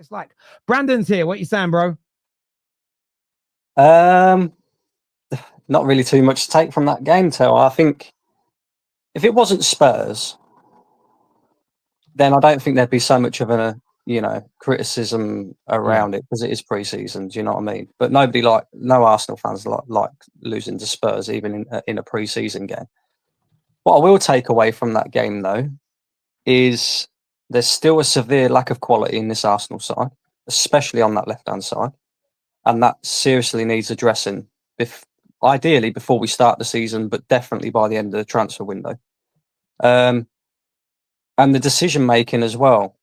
it's like. Brandon's here. What you saying, bro? Not really too much to take from that game, Tel. I think if it wasn't Spurs, then I don't think there'd be so much of a criticism around it because it is pre-season. Do you know what I mean? But no Arsenal fans like losing to Spurs even in a pre-season game. What I will take away from that game though is there's still a severe lack of quality in this Arsenal side, especially on that left-hand side, and that seriously needs addressing. Ideally before we start the season, but definitely by the end of the transfer window. And the decision making as well.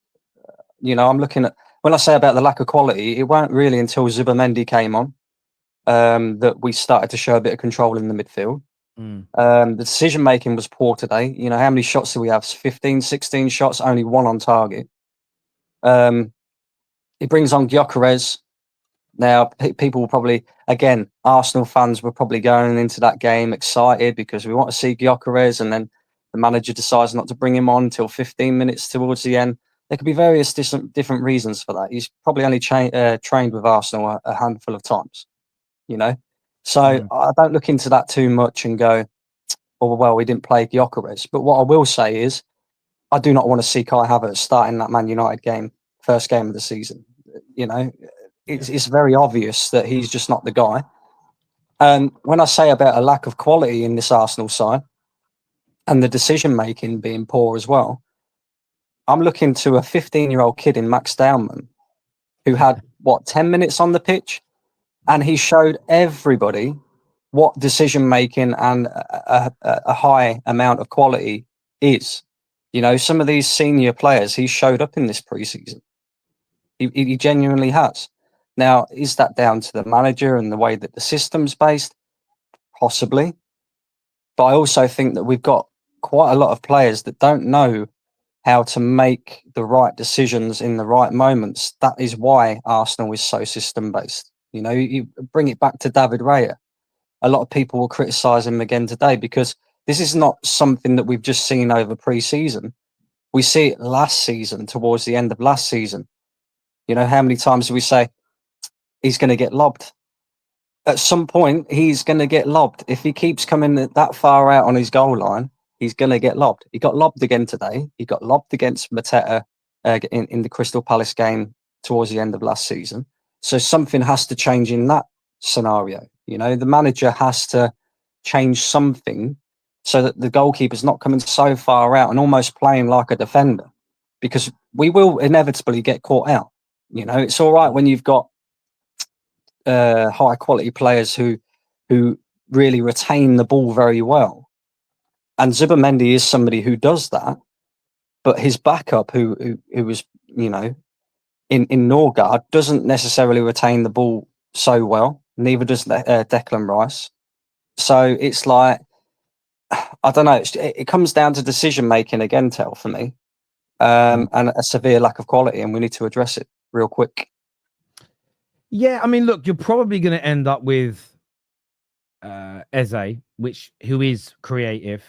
I'm looking at, when I say about the lack of quality, it weren't really until Zubimendi came on that we started to show a bit of control in the midfield. The decision making was poor today. How many shots do we have? 15, 16 shots, only one on target. He brings on Gyökeres. Now, people will probably, again, Arsenal fans were probably going into that game excited because we want to see Gyökeres, and then the manager decides not to bring him on until 15 minutes towards the end. There could be various different reasons for that. He's probably only trained with Arsenal a handful of times, So I don't look into that too much and go, oh, well, we didn't play Gyökeres. But what I will say is I do not want to see Kai Havertz starting that Man United game, first game of the season. It's very obvious that he's just not the guy. And when I say about a lack of quality in this Arsenal side and the decision-making being poor as well, I'm looking to a 15-year-old kid in Max Dowman who had, 10 minutes on the pitch? And he showed everybody what decision-making and a high amount of quality is. Some of these senior players, he showed up in this pre-season. He genuinely has. Now, is that down to the manager and the way that the system's based? Possibly. But I also think that we've got quite a lot of players that don't know how to make the right decisions in the right moments. That is why Arsenal is so system-based. You bring it back to David Raya. A lot of people will criticise him again today because this is not something that we've just seen over pre-season. We see it last season, towards the end of last season. How many times do we say, he's going to get lobbed? At some point, he's going to get lobbed. If he keeps coming that far out on his goal line, he's going to get lobbed. He got lobbed again today. He got lobbed against Mateta in the Crystal Palace game towards the end of last season. So something has to change in that scenario. The manager has to change something so that the goalkeeper's not coming so far out and almost playing like a defender, because we will inevitably get caught out. It's all right when you've got high quality players who really retain the ball very well. And Zubimendi is somebody who does that, but his backup, who was, in Norgard, doesn't necessarily retain the ball so well. Neither does Declan Rice. So it's like, I don't know. It comes down to decision making again, Tel, for me, and a severe lack of quality, and we need to address it real quick. Yeah, I mean, look, you're probably going to end up with Eze, who is creative.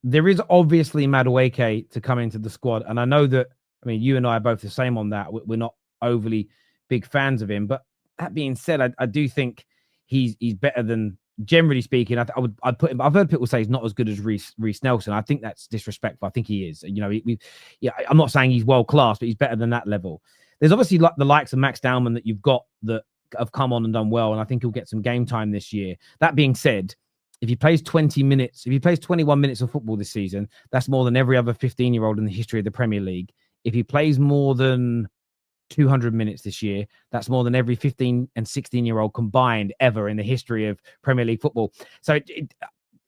There is obviously Madueke to come into the squad, and I know that. I mean, you and I are both the same on that. We're not overly big fans of him, but that being said, I do think he's better than, generally speaking. I'd put him. I've heard people say he's not as good as Reece Nelson. I think that's disrespectful. I think he is. I'm not saying he's world class, but he's better than that level. There's obviously the likes of Max Dowman that you've got that have come on and done well, and I think he'll get some game time this year. That being said, if he plays 20 minutes, if he plays 21 minutes of football this season, that's more than every other 15-year-old in the history of the Premier League. If he plays more than 200 minutes this year, that's more than every 15 and 16-year-old combined ever in the history of Premier League football. So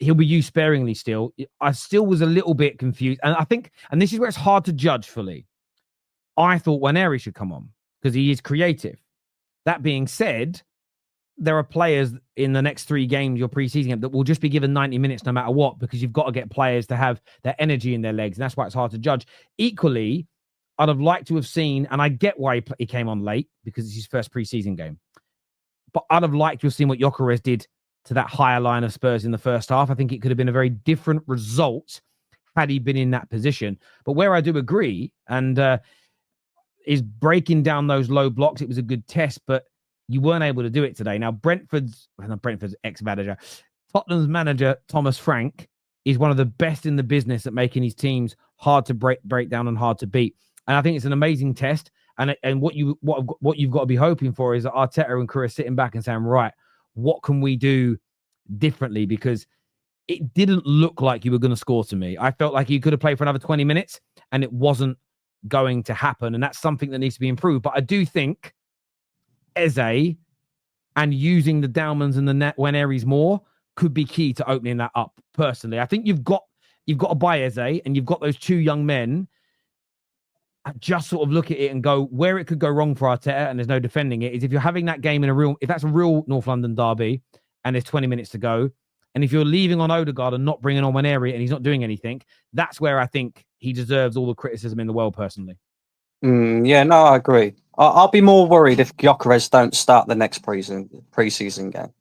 he'll be used sparingly still. I still was a little bit confused. And I think, and this is where it's hard to judge fully, I thought Waneri should come on because he is creative. That being said, there are players in the next 3 games, your preseason game, that will just be given 90 minutes no matter what, because you've got to get players to have their energy in their legs. And that's why it's hard to judge. Equally, I'd have liked to have seen, and I get why he came on late because it's his first preseason game, but I'd have liked to have seen what Gyökeres did to that higher line of Spurs in the first half. I think it could have been a very different result had he been in that position. But where I do agree, and is breaking down those low blocks. It was a good test, but you weren't able to do it today. Now, Brentford's ex-manager, Tottenham's manager, Thomas Frank, is one of the best in the business at making his teams hard to break down and hard to beat. And I think it's an amazing test. And what you've got to be hoping for is that Arteta and crew are sitting back and saying, right, what can we do differently? Because it didn't look like you were going to score to me. I felt like you could have played for another 20 minutes and it wasn't going to happen. And that's something that needs to be improved. But I do think Eze and using the Daumans and the Nwaneris more could be key to opening that up. Personally, I think you've got to buy Eze, and you've got those two young men. Just sort of look at it and go, where it could go wrong for Arteta, and there's no defending it, is if you're having that game if that's a real North London derby and there's 20 minutes to go, and if you're leaving on Odegaard and not bringing on Nwaneri and he's not doing anything, that's where I think he deserves all the criticism in the world, personally. Yeah, no, I agree. I'll be more worried if Gyökeres don't start the next preseason game.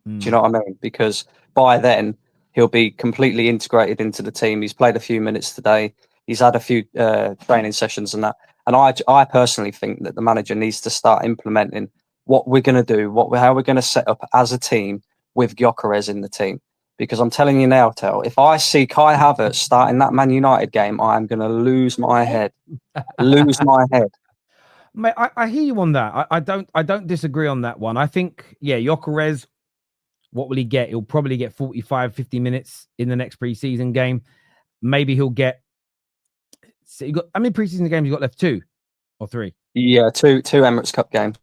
Do you know what I mean? Because by then he'll be completely integrated into the team. He's played a few minutes today. He's had a few training sessions and that. And I personally think that the manager needs to start implementing what we're going to do, how we're going to set up as a team with Gyökeres in the team. Because I'm telling you now, if I see Kai Havertz starting that Man United game, I'm going to lose my head. Lose my head. Mate, I hear you on that. I don't disagree on that one. I think, Gyökeres, what will he get? He'll probably get 45, 50 minutes in the next preseason game. Maybe he'll get... So how many preseason games you got left? 2 or 3? Yeah, two Emirates Cup games.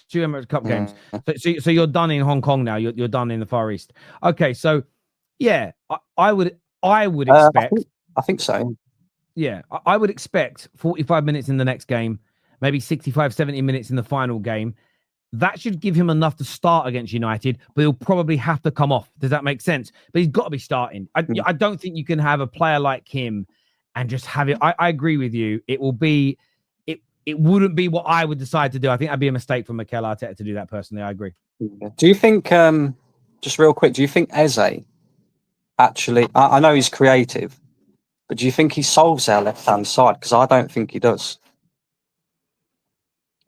2 Emirates Cup games. So you're done in Hong Kong now. You're done in the Far East. Okay, so yeah, I would expect. I think so. Yeah, I would expect 45 minutes in the next game, maybe 65, 70 minutes in the final game. That should give him enough to start against United, but he'll probably have to come off. Does that make sense? But he's got to be starting. I don't think you can have a player like him and just have it. I agree with you. It wouldn't be what I would decide to do. I think that'd be a mistake for Mikel Arteta to do that personally. I agree. Do you think, just real quick, do you think Eze actually, I know he's creative, but do you think he solves our left-hand side? Because I don't think he does.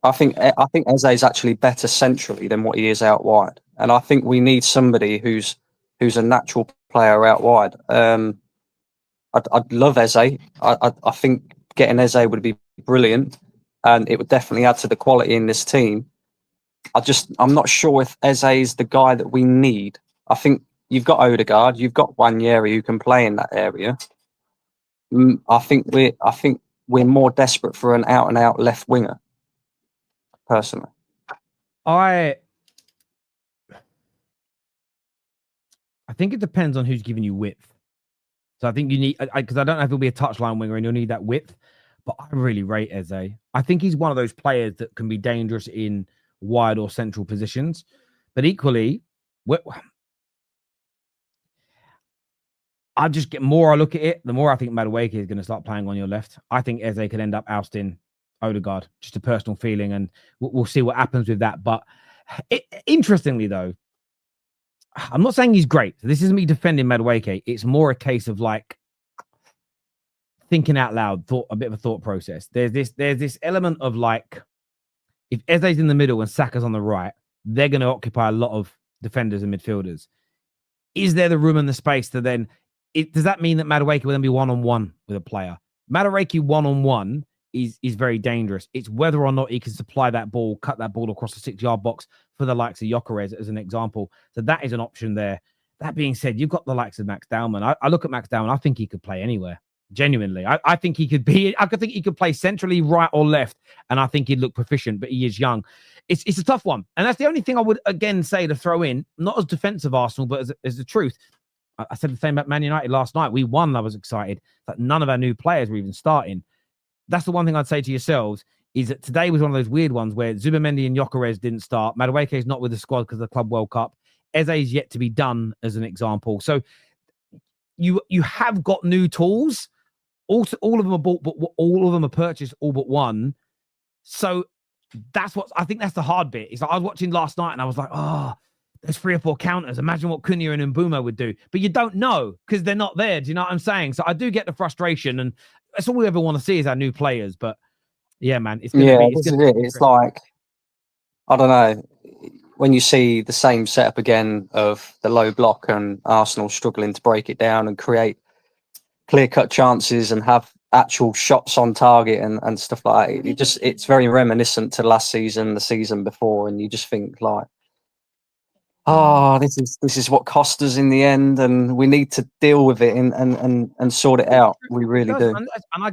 I think Eze is actually better centrally than what he is out wide. And I think we need somebody who's a natural player out wide. I'd love Eze. I think getting Eze would be brilliant, and it would definitely add to the quality in this team. I'm not sure if Eze is the guy that we need. I think you've got Odegaard, you've got Nwaneri who can play in that area. I think we're more desperate for an out and out left winger. Personally, I think it depends on who's giving you width. So I think you need, because I don't know if it'll be a touchline winger and you'll need that width, but I really rate Eze. I think he's one of those players that can be dangerous in wide or central positions, but equally, I just get more I look at it, the more I think Madueke is going to start playing on your left. I think Eze could end up ousting Odegaard, just a personal feeling, and we'll see what happens with that. But interestingly, though, I'm not saying he's great. This isn't me defending Madueke. It's more a case of like thinking out loud, a bit of a thought process. There's this element of like, if Eze's in the middle and Saka's on the right, they're going to occupy a lot of defenders and midfielders. Is there the room and the space to then? Does that mean that Madueke will then be one-on-one with a player? Madueke one-on-one is very dangerous. It's whether or not he can supply that ball, cut that ball across the 6-yard box for the likes of Gyökeres as an example. So that is an option there. That being said, you've got the likes of Max Daumann. I look at Max Daumann. I think he could play anywhere. Genuinely, I think he could be. I could think he could play centrally, right or left, and I think he'd look proficient. But he is young. It's a tough one, and that's the only thing I would again say to throw in, not as defensive Arsenal, but as the truth. I said the same about Man United last night. We won. I was excited that none of our new players were even starting. That's the one thing I'd say to yourselves, is that today was one of those weird ones where Zubimendi and Gyökeres didn't start. Madueke is not with the squad because of the Club World Cup. Eze is yet to be done, as an example. So you have got new tools. Also, all of them are bought, but all of them are purchased, all but one. So that's what I think. That's the hard bit. It's like I was watching last night and I was like, oh, there's 3 or 4 counters. Imagine what Cunha and Mbeumo would do. But you don't know because they're not there. Do you know what I'm saying? So I do get the frustration, and that's all we ever want to see is our new players. But Yeah, man, it's gonna Yeah, be. It's this gonna is be it. It's interesting. like, I don't know, when you see the same setup again of the low block and Arsenal struggling to break it down and create clear-cut chances and have actual shots on target and stuff like that. It's very reminiscent to last season, the season before, and you just think like, oh, this is what cost us in the end, and we need to deal with it and sort it out. We It really does, do. and I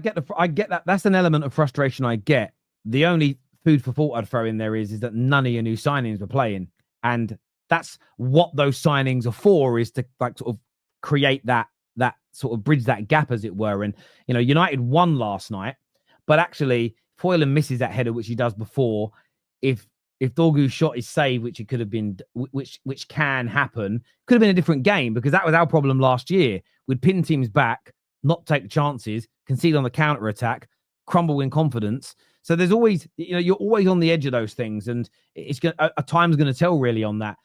get that. That's an element of frustration I get. The only food for thought I'd throw in there is that none of your new signings were playing, and that's what those signings are for, is to like sort of create that sort of bridge that gap, as it were. And United won last night, but actually Foylan misses that header, which he does before. If Dorgu's shot is saved, which it could have been, which can happen, could have been a different game, because that was our problem last year. We'd pin teams back, not take chances, concede on the counter attack, crumble in confidence. So there's always, you're always on the edge of those things, and it's going a time's going to tell really on that.